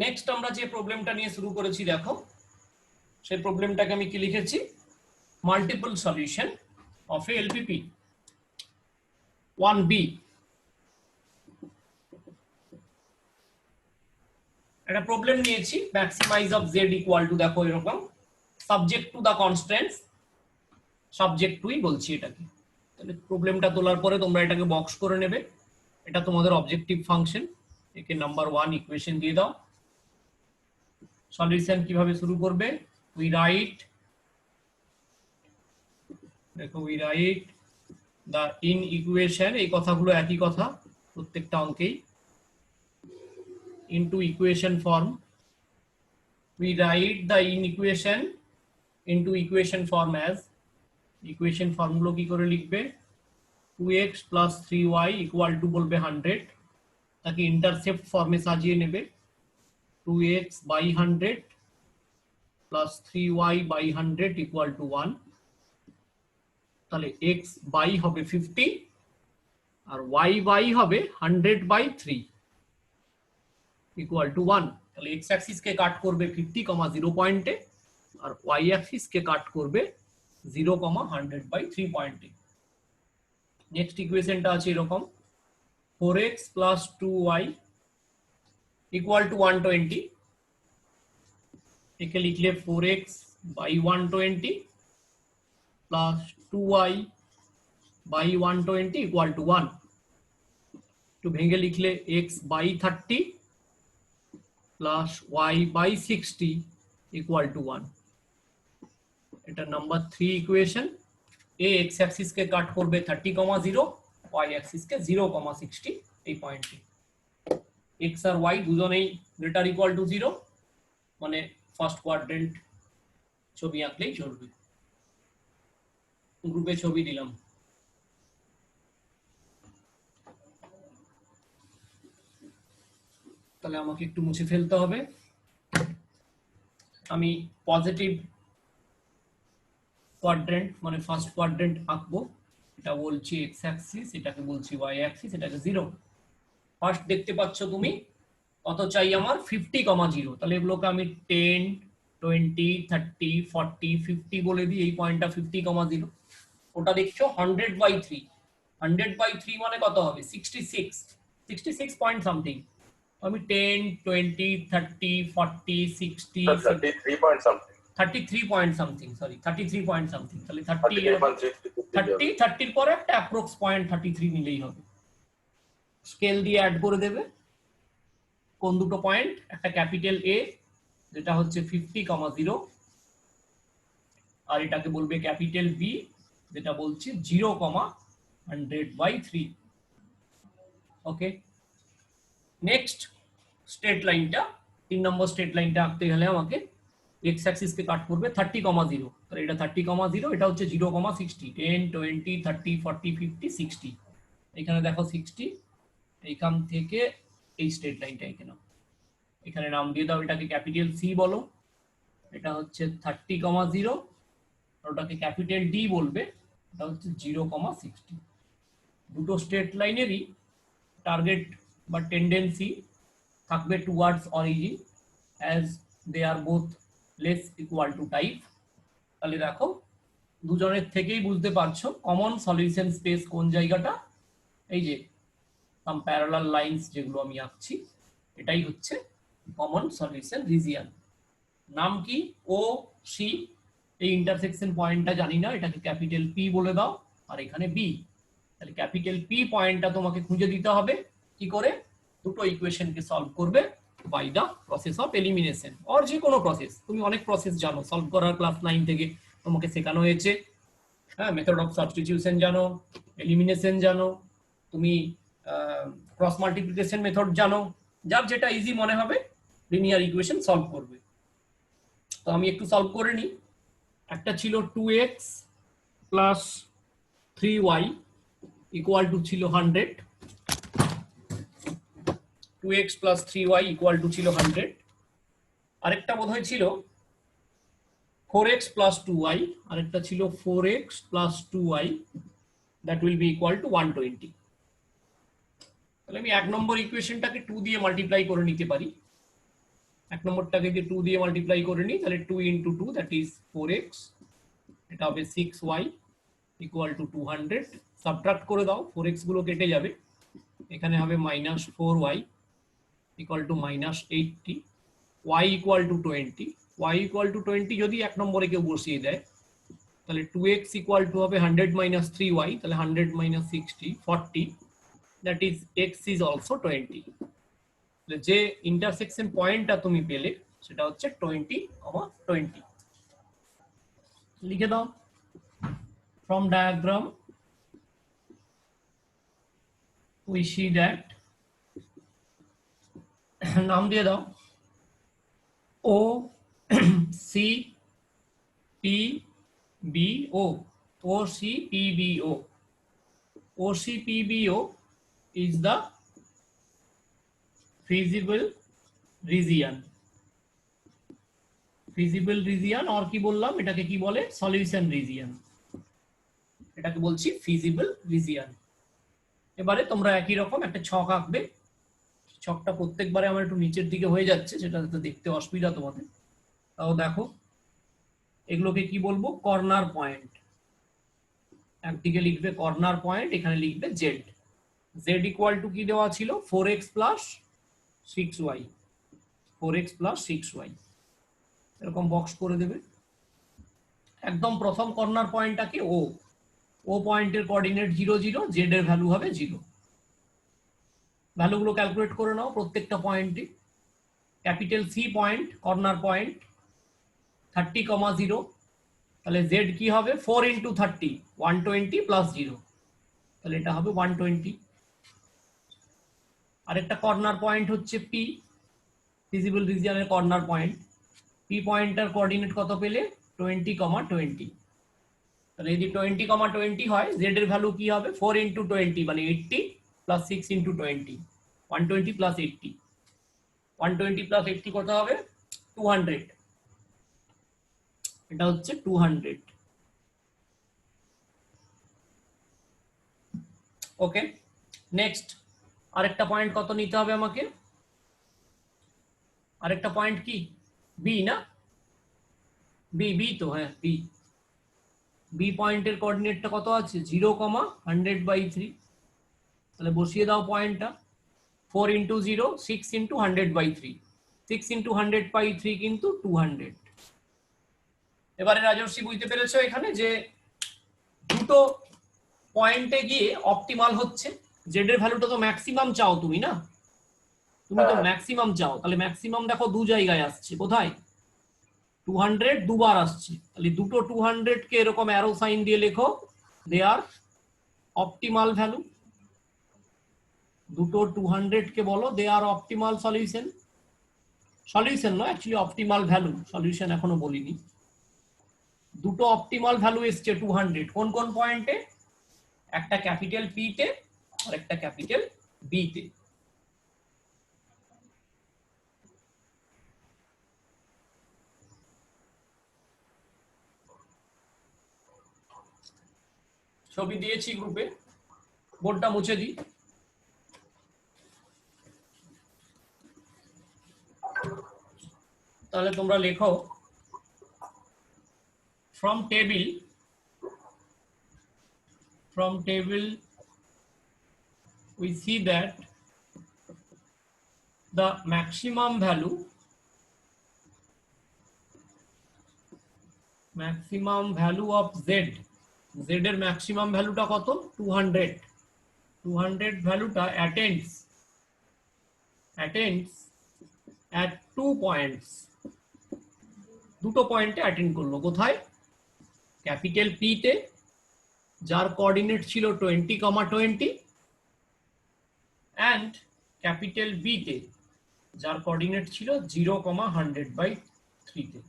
Next আমরা যে প্রবলেমটা নিয়ে শুরু করেছি দেখো, সেই প্রবলেমটাকে আমি কি লিখেছি, multiple solution of a LPP 1b। একটা প্রবলেম নিয়েছি, maximize of Z equal to, দেখো এরকম, subject to the constants, subject টুই বলছি এটাকে। তাহলে প্রবলেমটা তোলার পরে তোমরা এটাকে বক্স করে নেবে, এটা তোমাদের অবজেক্টিভ ফাংশন, একে নাম্বার 1 ইকুয়েশন দিয়ে দাও। সলিউশন কিভাবে শুরু করবে, উই রাইট, দেখো we write the inequation, এই কথাগুলো একই কথা প্রত্যেকটা অঙ্কেই, into equation form. We write the in equation into equation form as, equation form গুলো কি করে লিখবে, 2x plus 3y equal to বলবে 100, তাকে ইন্টারসেপ্ট ফর্মে সাজিয়ে নেবে, 2x by 100 plus 3y by 100 equal to 1, তাহলে x by হবে 50 আর y by হবে 100 by 3 equal to 1। তাহলে x অ্যাক্সিস কে কাট করবে 50, 0 পয়েন্টে, আর y অ্যাক্সিস কে কাট করবে 0, 100/3 পয়েন্টে। নেক্সট ইকুয়েশনটা আছে এরকম, 4x plus 2y equal to 120, একে লিখলে 4x by 120 plus 2y by 120 equal to 1, একটু ভেঙে লিখলে x by 30 plus y by 60 equal to 1। এটা number 3 equation. a x axis কে কাট করবে 30, 0, y অ্যাক্সিস কে 0, 60 এই পয়েন্টে। x আর y দুজনেই গ্রেটার ইকুয়াল টু 0, মানে ফার্স্ট কোয়াড্রেন্ট ছবি আঁকলেই চলবে। গ্রুপে ছবি দিলাম। তাহলে আমাকে একটু মুছে ফেলতে হবে। আমি পজিটিভ কোয়াড্রেন্ট মানে ফার্স্ট কোয়াড্রেন্ট আঁকবো, এটা বলছি এক্স অ্যাক্সিস, এটাকে বলছি ওয়াই অ্যাক্সিস, এটাকে 0। ফার্স্ট দেখতে পাচ্ছ তুমি কত চাই আমার, 50, 0। তাহলে এগুলোকে আমি 10, 20, 30, 40, 50 বলে দিই, এই পয়েন্টটা 50, 0। ওটা দেখছো 100/3, 100/3 মানে কত হবে, 66 পয়েন্ট সামথিং। আমি 10, 20, 30, 40, 60, 33 point something, 33 point something, sorry 33 point something. তাহলে 30 এর পরে একটা অ্যাপ্রক্স পয়েন্ট 33 নিলেই হবে। স্কেল দিয়ে অ্যাড করে দেবে কোন দুটো পয়েন্ট, একটা ক্যাপিটাল A যেটা হচ্ছে 50, 0, আর এটাকে বলবে ক্যাপিটাল B যেটা বলছে 0, 100/3। ওকে, নেক্সট স্ট্রেট লাইনটা, 3 নম্বর স্ট্রেট লাইনটা আঁকতে গেলে আমাকে এক্স অ্যাক্সিস কে কাট করবে 30, 0, তাহলে এটা 30, 0, এটা হচ্ছে 0, 60, 10, 20, 30, 40, 50, 60। এখানে দেখো 60, এইখান থেকে এই স্ট্রেট লাইনটা এখানে, এখানে নাম দিয়ে দাও, এটাকে ক্যাপিটাল সি বলো, এটা হচ্ছে 30, 0, আর ওটাকে ক্যাপিটাল ডি বলবে, এটা হচ্ছে 0, 60। দুটো স্ট্রেট লাইনেরই টার্গেট বা টেন্ডেন্সি থাকবে towards origin as they are both less equal to type. তাহলে দেখো দুজনের থেকেই বুঝতে পারছো কমন সলিউশন স্পেস কোন জায়গাটা, এই যে সাম প্যারালাল লাইন্স যেগুলো আমি আঁকছি, এটাই হচ্ছে কমন সলিউশন রিজিয়ন। নাম কি, ও সি, এই ইন্টারসেকশন পয়েন্টটা জানি না, এটাকে ক্যাপিটাল পি বলে দাও, আর এখানে বি। তাহলে ক্যাপিটাল পি পয়েন্টটা তোমাকে খুঁজে দিতে হবে কি করে, দুটো ইকুয়েশনকে সলভ করবে by the process of elimination, or যে কোনো প্রসেস, তুমি অনেক প্রসেস জানো সলভ করার, ক্লাস 9 থেকে তোমাকে শেখানো হয়েছে। হ্যাঁ, মেথড অফ সাবস্টিটিউশন জানো, এলিমিনেশন জানো, তুমি ক্রস মাল্টিপ্লিকেশন মেথড জানো, যার যেটা ইজি মনে হবে লিনিয়ার ইকুয়েশন সলভ করবে। তো আমি একটু সলভ করে নিই। একটা ছিল 2x plus 3y equal to ছিল 100, 2x plus 3y equal to ছিল 100। আরেকটা বোধহয় ছিল 4x plus 2y, আরেকটা ছিল 4x plus 2y, that will be equal to 120। তাহলে আমি 1 নম্বর ইকুয়েশনটাকে 2 দিয়ে মাল্টিপ্লাই করে নিতে পারি, এক নম্বরটাকে যদি 2 দিয়ে মাল্টিপ্লাই করে নিই তাহলে 2 ইন্টু 2 দ্যাট ইজ 4x, এটা হবে 6y ইকুয়াল টু 200। সাবট্রাক্ট করে দাও, 4x গুলো কেটে যাবে, এখানে হবে -4y equal to -80, y equal to 20, y equal to 20 যদি এক নম্বরে কেউ বসিয়ে দেয় তাহলে 2x ইকুয়াল টু হবে 100 - 3y, তাহলে 100 - 60 40, that is x is also 20। যে ইন্টারসেকশন পয়েন্টটা তুমি পেলে সেটা হচ্ছে 20, 20। লিখে দাও from diagram we see that নাম দিয়ে দাও O C P B O, O C P B O, O C P B O is the feasible region, feasible region और কি বললাম এটাকে কি বলে solution region, এটাকে বলছি feasible region। এবারে তোমরা একই রকম একটা ছক আঁকবে, ছকটা প্রত্যেকবারে আমার একটু নিচের দিকে হয়ে যাচ্ছে, সেটা দেখতে অসুবিধা তোমাদের, তাও দেখো এগুলোকে কি বলবো কর্নার পয়েন্ট। একদিকে লিখবে কর্নার পয়েন্ট, এখানে লিখবে জেড, জেড ইকুয়াল টু কি দেওয়া ছিল 4x plus 6y, 4x plus 6y, এরকম বক্স করে দেবে। একদম প্রথম কর্নার পয়েন্টটাকে ও, ও পয়েন্টের কোঅর্ডিনেট 0 0, জেড এর ভ্যালু হবে 0। ভ্যালুগুলো ক্যালকুলেট করে নাও প্রত্যেকটা পয়েন্টে। Capital C point corner point 30, 0, তাহলে জেড কি হবে 4 ইন্টু 30 120 প্লাস 0, তাহলে এটা হবে 120। আরেকটা কর্নার পয়েন্ট হচ্ছে পি, ফিজিবল রিজিয়নের কর্নার পয়েন্ট, পি পয়েন্টার কোঅর্ডিনেট কত পেলে 20, 20, তাহলে যদি 20, 20 হয় জেড এর ভ্যালু কি হবে 4 ইন্টু 20 মানে 80 প্লাস 6 ইন্টু 20 120 প্লাস 80, 120 প্লাস 80 কত হবে 200, এটা হচ্ছে 200। ওকে, নেক্সট আরেকটা পয়েন্ট কত নিতে হবে আমাকে, আরেকটা পয়েন্ট কি বি না, বি, বি তো হ্যাঁ বি, বি পয়েন্টের কোঅর্ডিনেটটা কত আছে 0, 100/3, তাহলে বসিয়ে দাও পয়েন্টটা 4 ইন্টু 0 6 ইন্টু 100/3, 6 ইন্টু 100/3 কিন্তু 200। এবারে রাজর্ষি বুঝতে পেরেছো এখানে যে দুটো পয়েন্টে গিয়ে অপটিমাল হচ্ছে, জেড এর ভ্যালুটা তো ম্যাক্সিমাম চাও তুমি না, তুমি তো ম্যাক্সিমাম চাও, তাহলে ম্যাক্সিমাম দেখো দু জায়গায় আসছে, কোথায় 200 দুবার আসছে, তাহলে দুটো 200 কে এরকম অ্যারো সাইন দিয়ে লেখো দে আর অপটিমাল ভ্যালু, দুটো 200 কে বলো দে আর অপটিমাল সলিউশন, সলিউশন নয় অ্যাকচুয়ালি অপটিমাল ভ্যালু, সলিউশন এখনো বলিনি। দুটো অপটিমাল ভ্যালু এসছে 200, কোন কোন পয়েন্টে, একটা ক্যাপিটাল পি তে আর একটা ক্যাপিটাল বি তে। ছবি দিয়েছি গ্রুপে, বোর্ডটা মুছে দিই। তাহলে তোমরা লেখো from table we see that the maximum value of z, z এর ম্যাক্সিমাম ভ্যালুটা কত 200, 200 ভ্যালুটা attains at 2 points, দুটো পয়েন্টে অ্যাটেন্ড করলো, কোথায় ক্যাপিটাল পি তে যার কোঅর্ডিনেট ছিল 20, 20 and ক্যাপিটাল বি তে যার কোঅর্ডিনেট ছিল 0, 100/3 তে।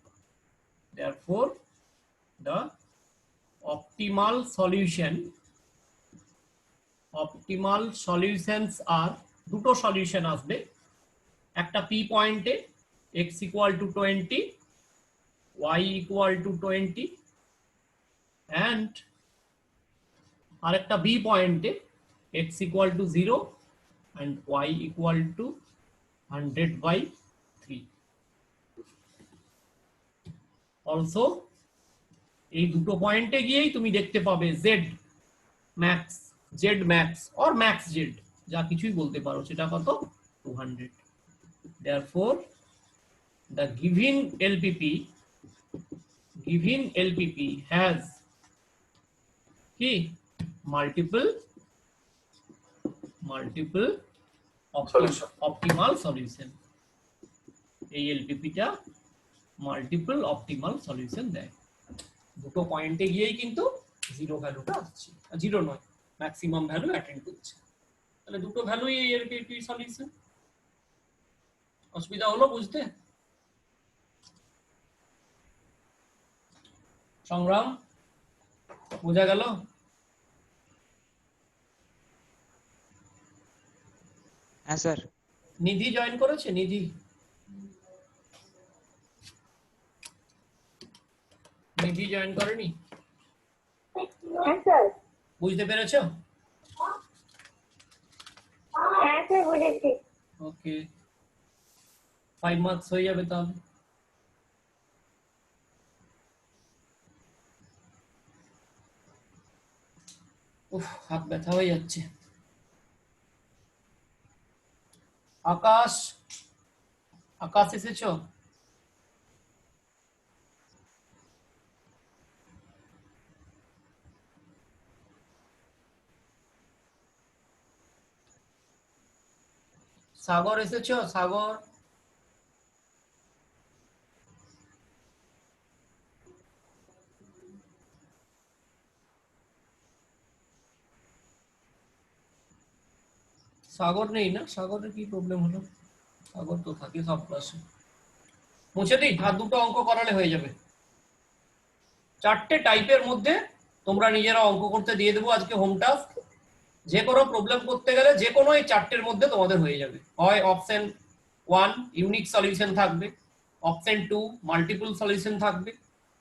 therefore the optimal solutions are, দুটো সলিউশন আসবে, একটা পি পয়েন্টে x equal to 20, y equal to 20 and আরেকটা বি পয়েন্টে x equal to 0 and y equal to 100/3। Also এই দুটো পয়েন্টে গিয়েই তুমি দেখতে পাবে Z max, Z max or max Z, যা কিছুই বলতে পারো, সেটা কত 200। therefore the given LPP has কি multiple optimal solution। এই এলপিপিটা মাল্টিপল অপটিমাল সলিউশন দেয়। দুটো পয়েন্টে গিয়েই কিন্তু জিরো ভ্যালুটা আসছে, জিরো নয়, ম্যাক্সিমাম ভ্যালু অ্যাটেন্ড করছে। তাহলে দুটো ভ্যালুই এই এলপিপি সলিউশন। অসুবিধা হলো বুঝতে? সংগ্রাম বোঝা গেল? হ্যাঁ স্যার। নিধি জয়েন করেছে? নিধি জয়েন করেনি? হ্যাঁ স্যার। বুঝতে পেরেছো? হ্যাঁ স্যার বুঝেছি। ওকে, 5 মার্কস হয়ে যাবে তাহলে। উফ, হাত ব্যথা হয়ে যাচ্ছে। আকাশ, আকাশ এসেছো? সাগর এসেছো? সাগর, সাগর নেই না? সাগরের কি প্রবলেম হলো? সাগর তো থাকে সব ক্লাসে। মুছে দিই, আর দুটো অঙ্ক করালে হয়ে যাবে। 4টে টাইপের মধ্যে তোমরা নিজেরা অঙ্ক করতে দিয়ে দেবো আজকে হোম টাস্ক। যে কোনো প্রবলেম করতে গেলে যে কোনো এই 4টের মধ্যে তোমাদের হয়ে যাবে। হয় অপশন 1 ইউনিক সলিউশন থাকবে, অপশন 2 মাল্টিপল সলিউশন থাকবে,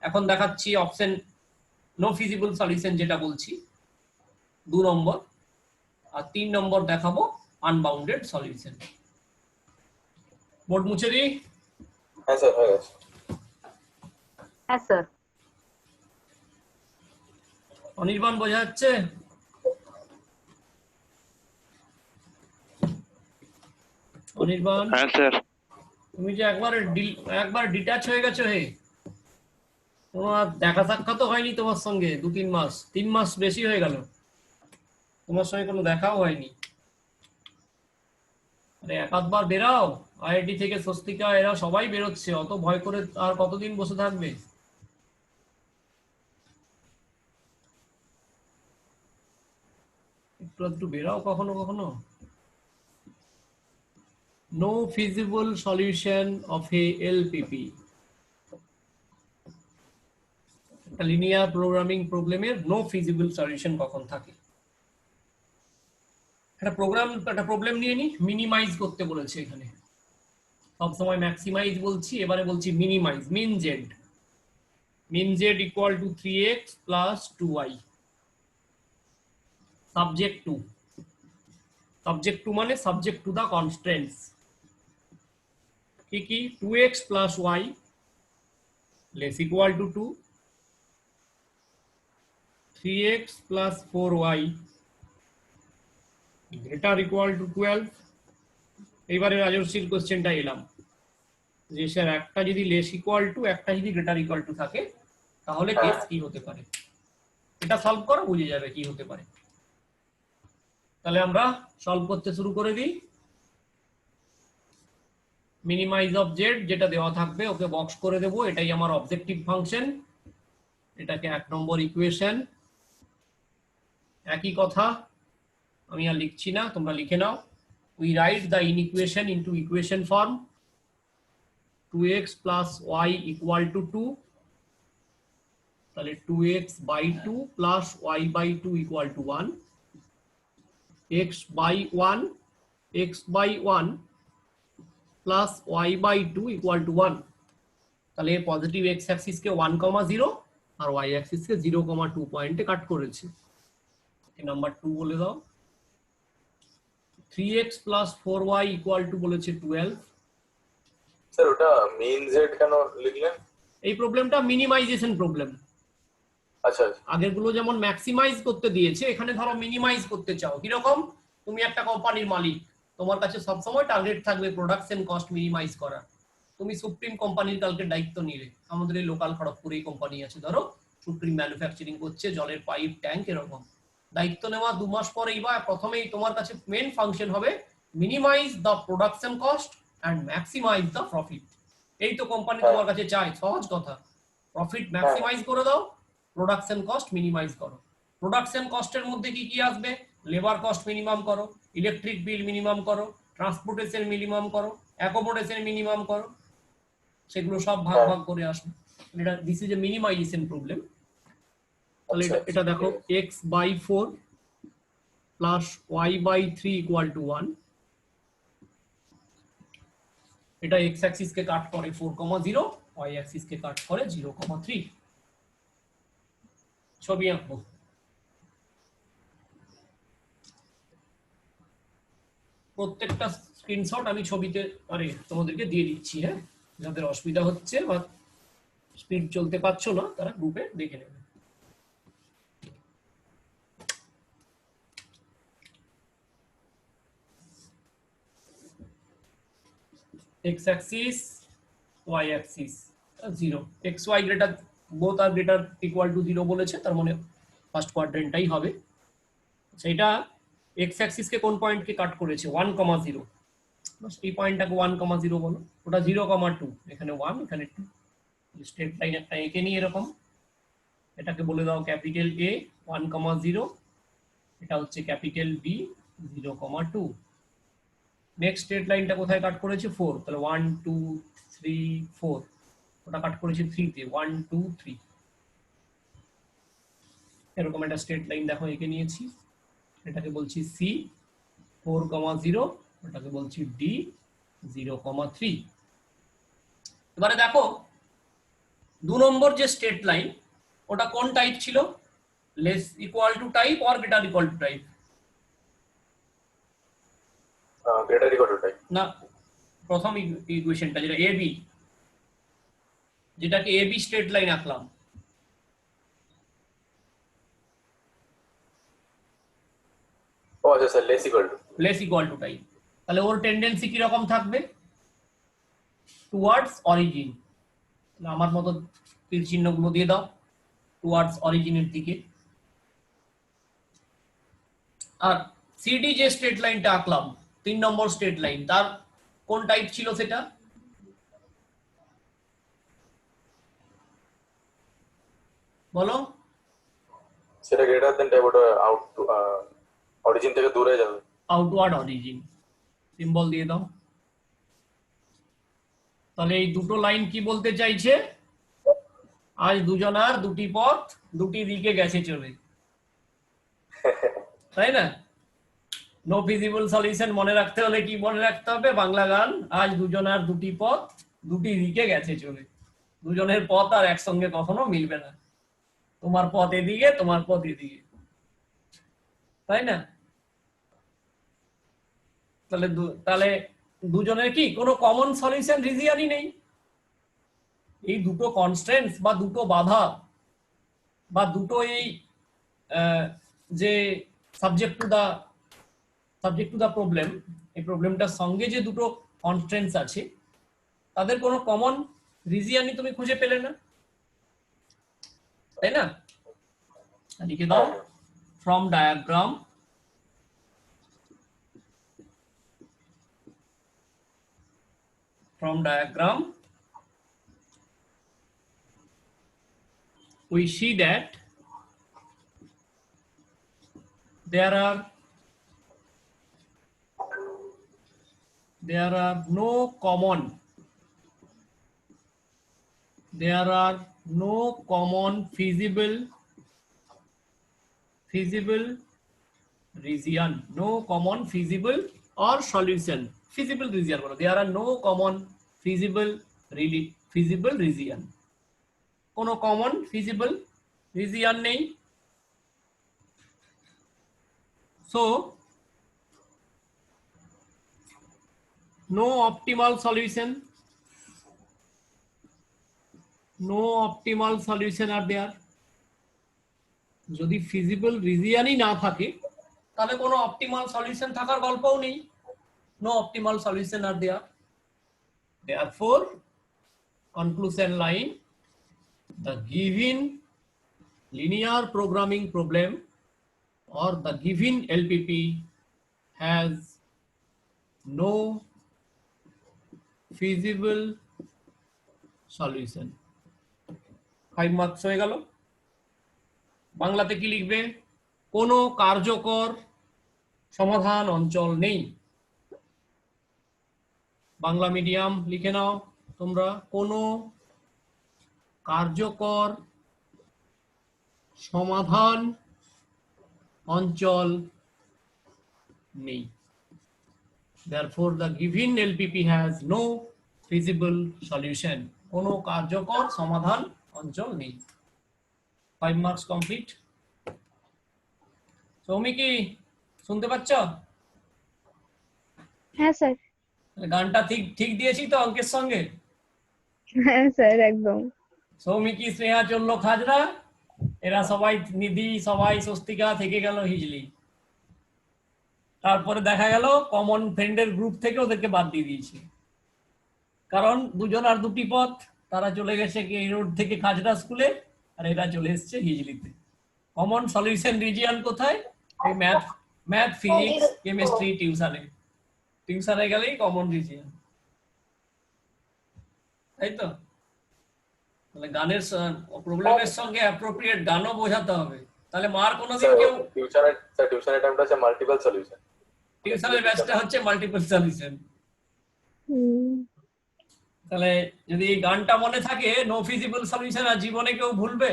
এখন দেখাচ্ছি অপশন নো ফিজিবল সলিউশন যেটা বলছি 2 নম্বর, আর 3 নম্বর দেখাবো আনবাউন্ডেড সলিউশন। বোর্ড মুছে দিই। হ্যাঁ স্যার হয়ে গেছে। হ্যাঁ স্যার। অনির্বাণ বোঝা যাচ্ছে? অনির্বাণ, হ্যাঁ স্যার। তুমি যে একবার ডিটাচ হয়ে গেছো হে, তোমার দেখা সাক্ষাৎ হয়নি তোমার সঙ্গে 2-3 মাস, 3 মাস বেশি হয়ে গেল, তোমার সঙ্গে কোনো দেখাও হয়নি। আরে এক আধবার বেরাও, আইআইটি থেকে স্বস্তিকা এরা সবাই বেরোচ্ছে, অত ভয় করে আর কতদিন বসে থাকবে? একটু একটু বেরাও কখনো কখনো। No feasible solution of a LPP, একটা লিনিয়ার প্রোগ্রামিং প্রবলেমের নো ফিজিবল সলিউশন কখন থাকে? একটা প্রবলেম নিয়ে নি, মিনিমাইজ করতে বলেছে এখানে। সবসময় ম্যাক্সিমাইজ বলছি, এবারে বলছি minimise. Min Z equal to 3x plus 2y। Subject to মানে সাবজেক্ট টু দা কনস্ট্রেন্টস। কি কি? 2x plus y less equal to 2, 3x plus 4y greater equal to 12। এইবারে রাজর্ষির কোশ্চেনটা এলাম যে স্যার একটা যদি লেস ইকুয়াল টু একটা যদি গ্রেটার ইকুয়াল টু থাকে তাহলে কেস কি হতে পারে? এটা সলভ করো, বুঝে যাবে কি হতে পারে। তাহলে আমরা সলভ করতে শুরু করে দিই। মিনিমাইজ অফ জেড যেটা দেওয়া থাকবে ওকে বক্স করে দেবো, এটাই আমার অবজেক্টিভ ফাংশন, এটাকে 1 নম্বর ইকুয়েশন। একই কথা, আমি আর লিখছি না, তোমরা লিখে নাও। We write the inequation into equation form. 2x plus y equal to 2, তাহলে 2x by 2 plus y by 2 equal to 1, x by 1 plus y by 2 equal to 1। তাহলে পজিটিভ x অ্যাক্সিস কে 1,0 আর y অ্যাক্সিস কে 0,2 পয়েন্টে কাট করেছে। Number 2 বলে দাও। 3x plus 4y equal to বলেছে 12। Sir ওটা main Z কেন লিখলেন? এই প্রবলেমটা মিনিমাইজেশন প্রবলেম। আচ্ছা আচ্ছা আগেরগুলো যেমন ম্যাক্সিমাইজ করতে দিয়েছে, এখানে ধরো মিনিমাইজ করতে চাও। কিরকম? তুমি একটা কোম্পানির মালিক, তোমার কাছে সবসময় টার্গেট থাকবে প্রোডাকশন কস্ট মিনিমাইজ করা। তুমি সুপ্রিম কোম্পানির কালকে দায়িত্ব নিলে, আমাদের এই লোকাল খড়গপুরেই কোম্পানি আছে ধরো, সুপ্রিম ম্যানুফ্যাকচারিং করছে, জলের পাইপ ট্যাঙ্ক এরকম। দায়িত্ব নেওয়া 2 মাস পরেই বা প্রথমেই তোমার কাছে মেন ফাংশন হবে minimise the production cost and maximise the profit. এই তো কোম্পানি তোমার কাছে চায়, সহজ কথা। প্রফিট ম্যাক্সিমাইজ করে দাও, প্রোডাকশন কস্ট মিনিমাইজ করো। প্রোডাকশন কস্টের মধ্যে কি কি আসবে? লেবার কস্ট মিনিমাম করো, ইলেকট্রিক বিল মিনিমাম করো, ট্রান্সপোর্টেশন মিনিমাম করো, অ্যাকোমোডেশন মিনিমাম করো, সেগুলো সব ভাগ ভাগ করে আসবে। এটা this is a minimisation problem. তাহলে এটা দেখো x/4 plus y/3 equal to 1। এটা x অ্যাক্সিস কে কাট করে 4,0, y অ্যাক্সিস কে কাট করে 0,3। ছবি আঁকবো। প্রত্যেকটা স্ক্রিনশট আমি ছবিতে তোমাদেরকে দিয়ে দিচ্ছি, হ্যাঁ? যাদের অসুবিধা হচ্ছে বা স্পিড চলতে পারছো না তারা গ্রুপে দেখে নেবে। x axis, y axis 0, xy greater both are greater equal to 0 বলেছে, তার মানে ফার্স্ট কোয়াড্রেন্টটাই হবে। সেটা x axis কে কোন পয়েন্ট কে কাট করেছে? 1,0। এই পয়েন্টটাকে 1,0 বলো, ওটা 0,2, এখানে 1 এখানে 2। স্ট্রেট লাইন একটা এঁকে নিয়ে এরকম, এটাকে বলে দাও ক্যাপিটাল A 1,0, এটা হচ্ছে ক্যাপিটাল B 0,2। নেক্সট স্ট্রেট লাইনটা কোথায় কাট করেছে? 4, তাহলে 1 2 3 4, ওটা কাট করেছে 3 তে, 1 2 3। এরকম একটা স্ট্রেট লাইন দেখো এঁকে নিয়েছি, এটাকে বলছি C 4,0, ওটাকে বলছি D 0,3। এবারে দেখো 2 নম্বর যে স্ট্রেট লাইন, ওটা কোন টাইপ ছিল? Less equal to type or greater equal to type? Greater equal to type. না, প্রথম ইকুয়েশনটা যেটা AB, যেটাকে AB স্ট্রেট লাইন আঁকলাম, ও আচ্ছা sir, less equal to type. তাহলে ওর টেন্ডেন্সি কি রকম থাকবে? Towards origin. আমার মতো তীর চিহ্নগুলো দিয়ে দাও টুয়ার্ডস অরিজিনের দিকে। আর সিডি যে স্ট্রেট লাইনটা আঁকলাম 3 নম্বর স্ট্রেট লাইন, তার কোন টাইপ ছিল সেটা? বলো। সেটা গ্রেটার দেন টাইপ, ওটা আউট টু অরিজিন থেকে দূরে যাবে। আউটওয়ার্ড অরিজিন সিম্বল দিয়ে দাও। তাহলে এই দুটো লাইন কি বলতে চাইছে? আজ দুজনার দুটি পথ দুটি দিকে গেছে চলে, তাই না? নো ফিজিবল সলিউশন মনে রাখতে হলে কি মনে রাখতে হবে? বাংলা গান, আজ দুজনার দুটি পথ দুটি দিকে গেছে চলে। দুজনের পথ আর একসঙ্গে কখনো মিলবে না, তোমার পথ এদিকে, তোমার পথ এদিকে, তাই না? তাহলে দুজনের কি কোনো কমন সলিউশন রিজিয়নই নেই। এই দুটো কনস্ট্রেন্টস বা দুটো বাধা বা দুটো এই যে সাবজেক্ট টু দা প্রবলেম, এই প্রবলেমটার সঙ্গে যে দুটো কনস্ট্রেন্টস আছে তাদের কোনো কমন রিজিয়নই তুমি খুঁজে পেলে না, তাই না? লিখে দাও from diagram we see that there are no common feasible region, no common feasible or solution, feasible region বলো, there are no common feasible region, কোনো কমন ফিজিবল রিজিয়ন নেই। So no optimal solution, no optimal solution are there. যদি ফিজিবল রিজিয়নই না থাকে তাহলে কোনো optimal solution থাকার গল্পও নেই। No optimal solution are there. Therefore, conclusion line: the given linear programming problem or the given LPP has no feasible solution. 5 marks হয়ে গেল। বাংলাতে কি লিখবে? কোনো কার্যকর সমাধান অঞ্চল নেই। বাংলা মিডিয়াম লিখে নাও তোমরা, কোনো কার্যকর সমাধান অঞ্চল নেই। Therefore, the given LPP has no feasible solution. কোনো কার্যকর সমাধান অঞ্চল নেই। 5 marks complete. সৌমি কি শুনতে পাচ্ছ? হ্যাঁ স্যার। গানটা ঠিক ঠিক দিয়েছি তো অঙ্কের সঙ্গে? হ্যাঁ স্যার একদম। সৌমিকি, স্নেহা চললো খাজরা, এরা সবাই নিধি, সবাই স্বস্তিকা থেকে গেল হিজলি। তারপরে দেখা গেল কমন ফ্রেন্ডের গ্রুপ থেকে ওদেরকে বাদ দিয়ে দিয়েছে, কারণ দুজন আর দুটি পথ, তারা চলে গেছে কি এই রোড থেকে খাজরা স্কুলে, আর এরা চলে এসছে হিজলিতে। কমন সলিউশন রিজিয়ন কোথায়? এই ম্যাথ ফিজিক্স কেমিস্ট্রি টিউশনে। টিউশনে গেলেই কমন রিজিয়ন, তাই তো? তাহলে গানের প্রবলেমের সঙ্গে অ্যাপ্রোপ্রিয়েট গানও বোঝাতে হবে, তাহলে মার কোনোদিন কেউ টিউশনের টাইমটা হচ্ছে মাল্টিপল সলিউশন, টিউশনের ব্যাচটা হচ্ছে মাল্টিপল সলিউশন। তাহলে যদি এই গানটা মনে থাকে, নো ফিজিবল সলিউশন আর জীবনে কেউ ভুলবে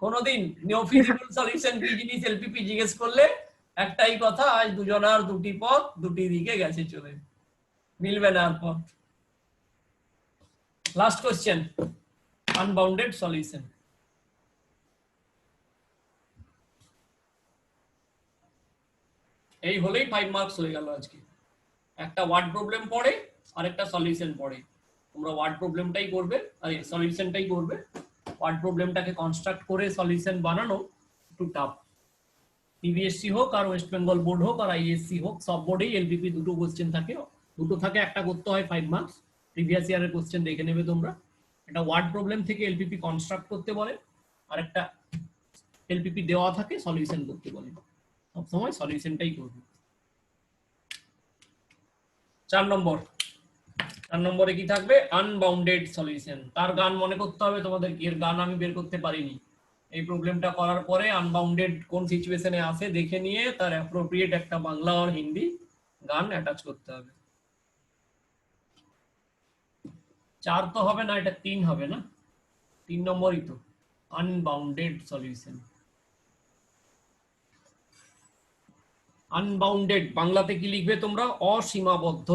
কোনোদিন? নো ফিজিবল সলিউশন কি জিনিস এলপিপি জিজ্ঞেস করলে একটাই কথা, আজ দুজনার দুটি পথ দুটি দিকে গেছে চলে, মিলবে না আর পথ। Last question, unbounded solution. এই হলেই 5 মার্কস হয়ে গেল আজকে। একটা ওয়ার্ড প্রবলেম পড়ে আর একটা সলিউশন পড়ে। তোমরা ওয়ার্ড প্রবলেমটাই করবে আর সলিউশনটাই করবে। ওয়ার্ড প্রবলেমটাকে কনস্ট্রাক্ট করে সলিউশন বানানো একটু টাফ। সিবিএসসি হোক আর ওয়েস্ট বেঙ্গল বোর্ড হোক আর আইএসসি হোক, সব বোর্ডেই এলপিপি দুটো কোশ্চেন থাকে, দুটো থাকে, একটা করতে হয় 5 মার্কস। প্রিভিয়াস ইয়ারের কোশ্চেন দেখে নেবে তোমরা। একটা ওয়ার্ড প্রবলেম থেকে এলপিপি কনস্ট্রাক্ট করতে বলে, আর একটা এলপিপি দেওয়া থাকে সলিউশন করতে বলে। সবসময় সলিউশনটাই করবে। 4 নম্বরে কি থাকবে? Unbounded solution. তার গান মনে করতে হবে তোমাদের, কি এর গান আমি বের করতে পারিনি। এই প্রবলেমটা করার পরে আনবাউন্ডেড কোন সিচুয়েশনে আসে দেখে নিয়ে তার অ্যাপ্রোপ্রিয়েট একটা বাংলা আর হিন্দি গান অ্যাটাচ করতে হবে। 4 তো হবে না, এটা 3 হবে না? 3 নম্বরই তো, আনবাউন্ডেড সলিউশন। আনবাউন্ডেড বাংলাতে কি লিখবে তোমরা? অসীমাবদ্ধ।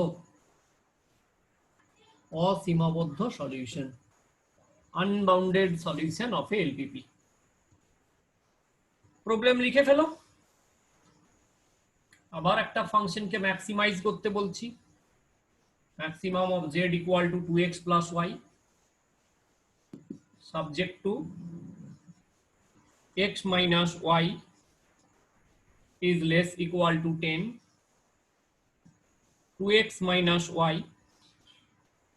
অসীমাবদ্ধ solution, unbounded solution of a LPP. Problem লিখে ফেলো। আবার একটা ফাংশনকে ম্যাক্সিমাইজ করতে বলছি। Maximum of z equal to 2x plus y, subject to x minus y is less equal to 10, 2x minus y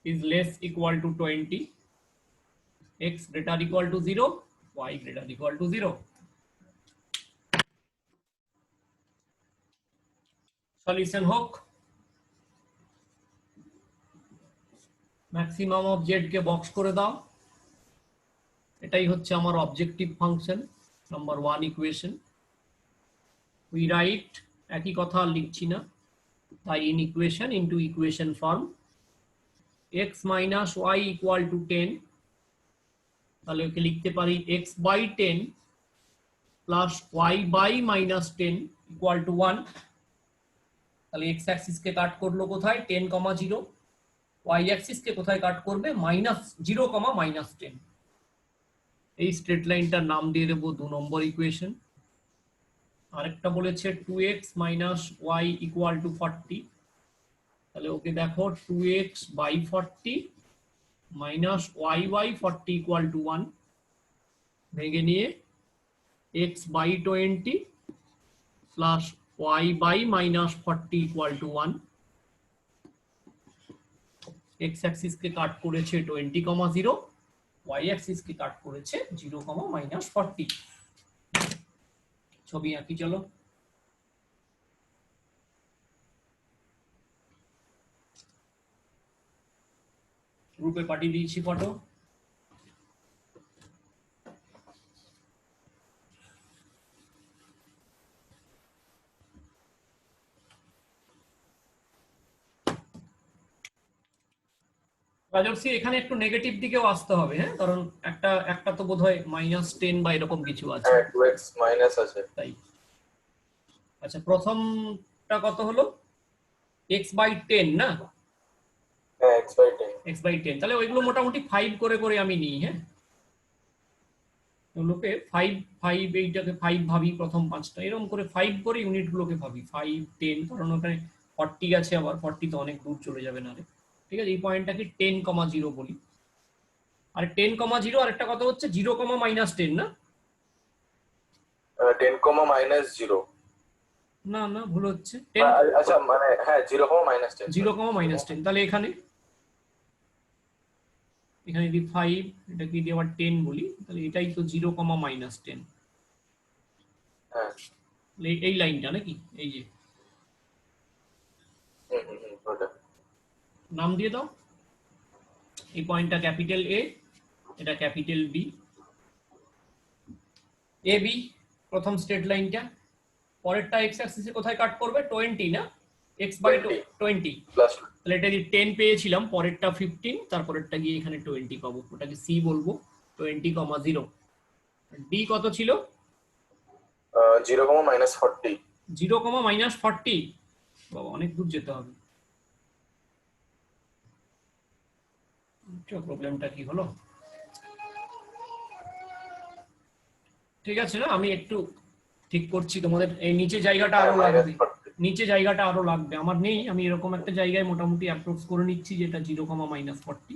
is less equal to 20, x greater equal to 0, y greater equal to 0. Solution হোক। Maximum of z K box করে দাও, এটাই হচ্ছে আমার objective function, number 1 equation. We write, একই কথা লিখছি না তাই, in equation into equation form, x minus y equal to 10, তাহলে ওকে লিখতে পারি x by 10 plus y by minus 10 equal to 1। তাহলে x অ্যাক্সিস কে কাট করলো কোথায়? 10, 0। y অ্যাক্সিস কে কোথায় কাট করবে? -0, -10। এই স্ট্রেট লাইনটার নাম দিয়ে দেবো 2 নম্বর ইকুয়েশন। আরেকটা বলেছে 2x minus y equal to 40, তাহলে ওকে দেখো 2x by 40 minus Y by 40 equal to 1 ভেঙে নিয়ে x by 20 plus y by minus 40 equal to 1। x axis কে কাট করেছে 20,0, y অ্যাক্সিস কে কাট করেছে 0, মাইনাস 40। ছবি আঁকি চলো। গ্রুপে পাঠিয়ে দিয়েছি ফটো। রাজর্ষি এখানে একটু নেগেটিভ দিকেও আসতে হবে, হ্যাঁ, কারণ একটা তো বোধহয় -10 বা এরকম কিছু আছে। হ্যাঁ 2x মাইনাস আছে। তাই আচ্ছা, প্রথমটা কত হলো? x বাই 10 না? হ্যাঁ x বাই 10। x বাই 10, তাহলে ওইগুলো মোটামুটি 5 করে করে আমি নিই। হ্যাঁ, ওগুলোকে 5 এইটাকে 5 ভাবি, প্রথম 5টা এরকম করে 5 করে ইউনিটগুলোকে ভাবি, 5 10, কারণ ওখানে 40 আছে, আবার 40 তো অনেক দূর চলে যাবে না রে। ঠিক আছে, এই পয়েন্টটাকে 10,0 বলি। আর 10,0 আর একটা কত হচ্ছে 0,-10 না? 10, -0। না না, ভুল হচ্ছে। 10, আচ্ছা মানে হ্যাঁ 0, -10। 0,-10, তাহলে এখানে যদি 5 এটাকে যদি আবার 10 বলি, তাহলে এটাই তো 0,-10। হ্যাঁ এই লাইনটা নাকি? এই যে ওটা নাম দিয়ে দাও। এই পয়েন্টটা ক্যাপিটাল এ, এটা ক্যাপিটাল বি। এ বি প্রথম স্ট্রেট লাইনটা, পরেরটা এক্স অ্যাক্সিসে কোথায় কাট করবে? 20 না? x বাই 20 প্লাস তাহলে এটা যদি 10 পেয়েছিলাম, পরেরটা 15, তারপরেরটা গিয়ে এখানে 20 পাবো, ওটাকে সি বলবো। 20,0 ডি কত ছিল? 0, -40। 0,-40, বাবা অনেক দূর যেতে হবে। প্রবলেমটা কি হলো? ঠিক আছে না, আমি একটু ঠিক করছি তোমাদের। এই নিচে জায়গাটা আরো লাগবে, নিচে জায়গাটা আরো লাগবে, আমার নেই। আমি এরকম একটা জায়গায় মোটামুটি অ্যাপ্রক্স করে নিচ্ছি, যেটা 0,-40।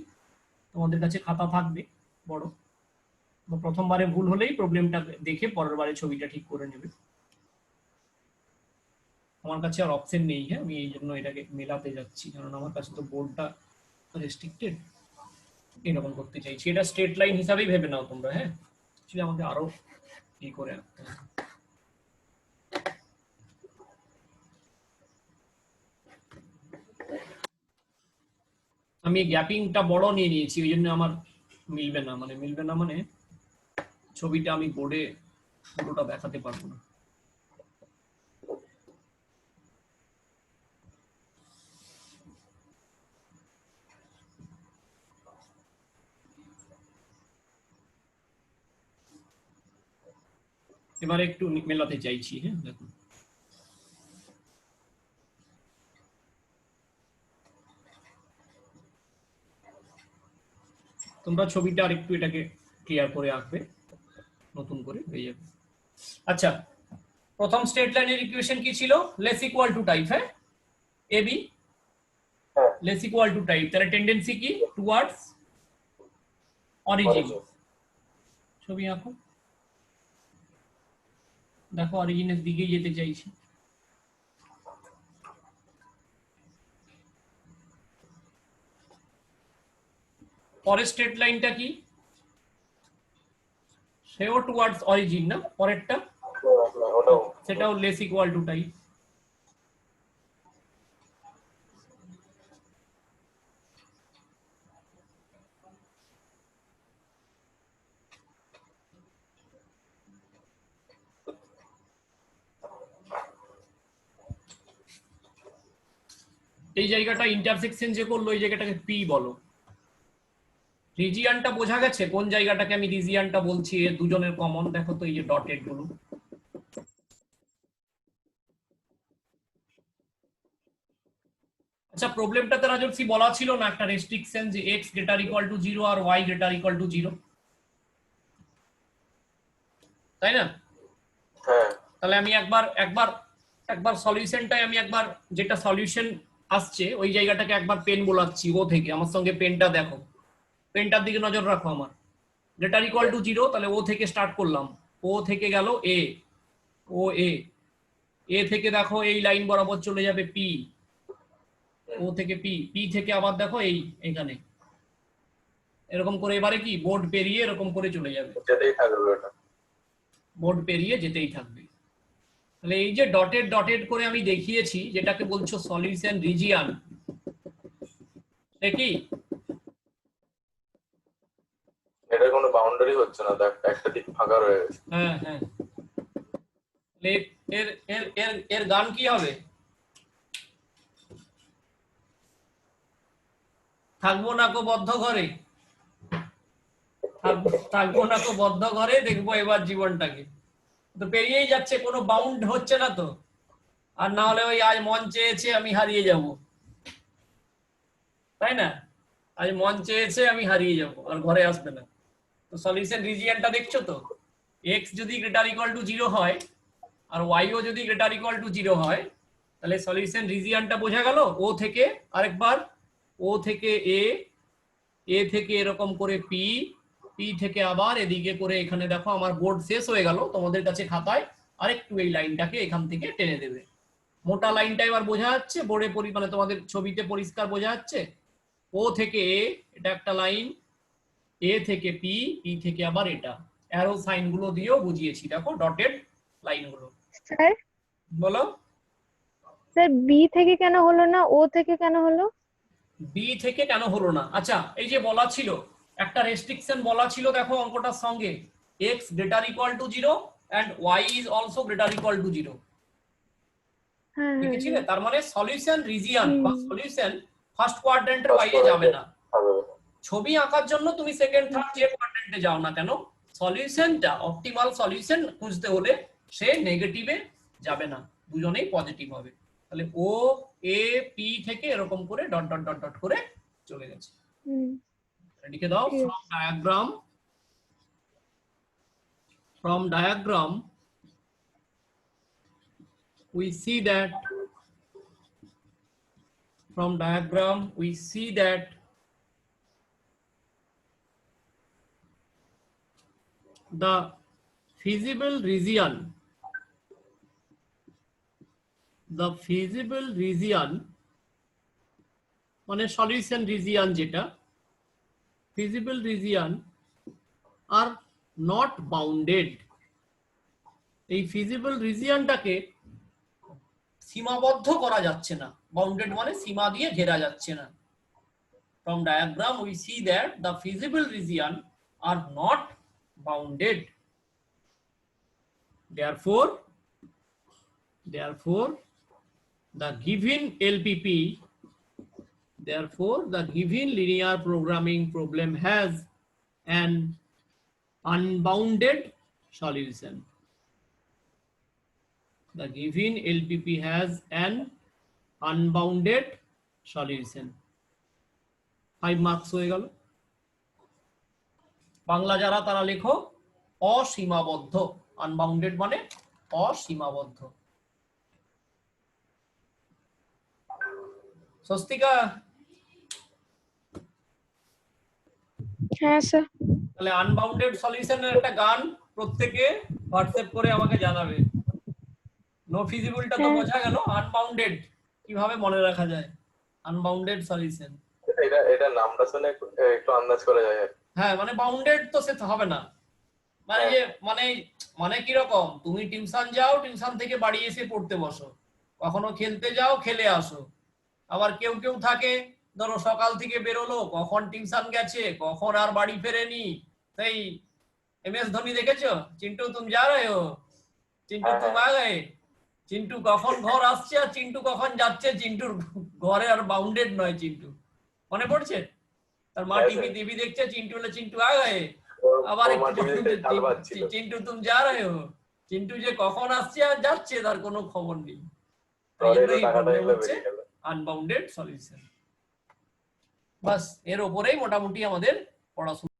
তোমাদের কাছে খাতা থাকবে বড়, প্রথমবারে ভুল হলেই প্রবলেমটা দেখে পরের বারে ছবিটা ঠিক করে নেবে। আমার কাছে আর অপশন নেই, হ্যাঁ, আমি এই জন্য এটাকে মেলাতে যাচ্ছি, কারণ আমার কাছে তো বোর্ডটা রেস্ট্রিক্টেড। এরকম করতে চাইছি, এটা স্ট্রেট লাইন হিসাবেই ভেবে নাও তোমরা। হ্যাঁ, অ্যাকচুয়ালি আমাদের আরো কি করে আঁকতে হবে। আমি গ্যাপিংটা বড় নিয়ে নিয়েছি, ওই জন্য আমার মিলবে না মানে ছবিটা আমি বোর্ডে পুরোটা দেখাতে পারবো না। এবারে একটু মেলাতে চাইছি। হ্যাঁ, দেখুন তোমরা ছবিটা আর একটু এটাকে ক্লিয়ার করে আঁকবে, নতুন করে হয়ে যাবে। আচ্ছা, প্রথম স্ট্রেট লাইনের ইকুয়েশন কি ছিল? Less equal to type. হ্যাঁ, A B less equal to type, তাহলে টেন্ডেন্সি কি? Towards origin. ছবি আঁকো, দেখো অরিজিনের দিকে যেতে চাইছি। পরের স্ট্রেট লাইনটা কি? সেও টুয়ার্ডস অরিজিন না? পরেরটা সেটাও লেস ইকুয়াল টু টাইপ। এই জায়গাটা ইন্টারসেকশন যে করলো, এই জায়গাটাকে পি বলো। রিজিয়ানটা বোঝা গেছে? কোন জায়গাটাকে আমি রিজিয়ানটা বলছি? এর দুজনের কমন দেখো তো, এই যে ডটেড গুলো। আচ্ছা, প্রবলেমটাতে রাজর্ষি বলা ছিল না একটা রেস্ট্রিকশন, যে x গ্রেটার ইকুয়াল টু 0 আর y গ্রেটার ইকুয়াল টু 0, তাই না? হ্যাঁ তাহলে আমি একবার সলিউশনটাই আমি একবার যেটা সলিউশন আসছে ওই জায়গাটাকে একবার পেন বোলাচ্ছি ও থেকে। আমার সঙ্গে পেনটা দেখো, পেনটার দিকে নজর রাখো আমার। গ্রেটার ইকুয়াল টু 0, তাহলে ও থেকে স্টার্ট করলাম, ও থেকে গেল এ, ও এ থেকে দেখো এই লাইন বরাবর চলে যাবে পি, ও থেকে পি, পি থেকে আবার দেখো এই এখানে এরকম করে এবারে কি বোর্ড পেরিয়ে এরকম করে চলে যাবে, যেতেই থাকবে ওটা। বোর্ড পেরিয়ে যেতেই থাকবে। তাহলে এই যে ডটেড ডটেড করে আমি দেখিয়েছি, যেটাকে বলছো সলিউশন রিজিয়ন, কি এটার কোনো বাউন্ডারি হচ্ছে না, দেখ একটা দিক ফাঁকা রয়ে গেছে। হ্যাঁ হ্যাঁ, এর এর এর এর গান কি হবে? থাকবো না কো বদ্ধ ঘরে, থাকবো না কো বদ্ধ ঘরে, দেখবো এবার জীবনটাকে। তো পেরিয়েই যাচ্ছে, কোনো বাউন্ড হচ্ছে না তো। আর না হলে ওই আজ মন চেয়েছে আমি হারিয়ে যাব, তাই না? আজ মন চেয়েছে আমি হারিয়ে যাব, আর ঘরে আসবে না। তো সলিউশন রিজিয়নটা দেখছো তো, এক্স যদি গ্রেটার ইকুয়াল টু 0 হয় আর ওয়াইও যদি গ্রেটার ইকুয়াল টু 0 হয়, তাহলে সলিউশন রিজিয়নটা বোঝা গেল। ও থেকে আরেকবার, ও থেকে এ থেকে এরকম করে পি, পি থেকে আবার এদিকে করে এখানে দেখো আমার বোর্ড শেষ হয়ে গেল, তোমাদের কাছে খাতায় আরেকটু এই লাইনটাকে এখান থেকে টেনে দেবে। মোটা লাইনটা এবার বোঝা যাচ্ছে বোর্ডে, মানে তোমাদের ছবিতে পরিষ্কার বোঝা যাচ্ছে। ও থেকে এ, এটা একটা লাইন, এ থেকে পি, পি থেকে আবার এটা, অ্যারো সাইন গুলো দিয়েও বুঝিয়েছি, দেখো ডটেড লাইনগুলো। স্যার বলো। স্যার বি থেকে কেন হলো না, ও থেকে কেন হলো? বি থেকে কেন হলো না? আচ্ছা, এই যে বলা ছিল একটা রেস্ট্রিকশন বলা ছিল, দেখো অঙ্কটার সঙ্গে, X greater equal to 0 and Y is also greater equal to 0, হ্যাঁ হ্যাঁ দেখেছিলে? তার মানে সলিউশন রিজিয়ন বা হুম। সলিউশন ফার্স্ট কোয়াড্রেন্টের বাইরে যাবে না। ছবি আঁকার জন্য তুমি সেকেন্ড থার্ড যে কোয়াড্রেন্টে যাও না কেন, সলিউশনটা অপটিমাল সলিউশন খুঁজতে হলে সে নেগেটিভে যাবে না, দুজনেই পজিটিভ হবে। তাহলে ও এ পি থেকে এরকম করে ডট ডট ডট ডট করে চলে গেছে। হুম, লিখে দাও, ঠিক from diagram we see that the feasible region মানে সলিউশন রিজিয়ন, যেটা feasible region are not bounded। এই ফিজিবল রিজিয়নটাকে সীমাবদ্ধ করা যাচ্ছে না, বাউন্ডেড মানে সীমা দিয়ে ঘেরা যাচ্ছে না। From diagram we see that the feasible region are not bounded, therefore the given LPP, therefore the given linear programming problem has an unbounded solution. The given LPP has an unbounded solution. 5 marks হয়ে গেল। বাংলা যারা তারা লেখো অসীমাবদ্ধ, unbounded মানে অসীমাবদ্ধ। স্বস্তিকা, হ্যাঁ sir. তাহলে unbounded সলিউশনের একটা গান প্রত্যেকে হোয়াটসঅ্যাপ করে আমাকে জানাবে। নো ফিজিবলটা তো বোঝা গেল, আনবাউন্ডেড কিভাবে মনে রাখা যায়? আনবাউন্ডেড সলিউশন, এটা নামটা শুনে একটু আন্দাজ করা যায়। হ্যাঁ মানে বাউন্ডেড তো সে হবে না, মানে যে মানে কি রকম, তুমি টিউশন যাও, টিউশন থেকে বাড়ি এসে পড়তে বসো, কখনো খেলতে যাও, খেলে আসো। আবার কেউ কেউ থাকে ধরো সকাল থেকে বেরোলো, কখন টিউশন গেছে, কখন আর বাড়ি ফেরেনি। সেই MS ধোনি দেখেছো, চিন্টু তুমি যা রে হো, চিন্টু তুমি আ গে, চিন্টু কখন ঘর আসছে আর চিন্টু কখন যাচ্ছে, চিন্টুর ঘরে আর বাউন্ডেড নয় চিন্টু। মনে পড়ছে? তার মা টিভি দেখছে, চিন্টু হলে চিন্টু আ গে, আবার চিন্টু তুমি যা রে হো, চিন্টু যে কখন আসছে আর যাচ্ছে তার কোনো খবর নেই। Unbounded solution. বাস এর উপরেই মোটামুটি আমাদের পড়াশোনা।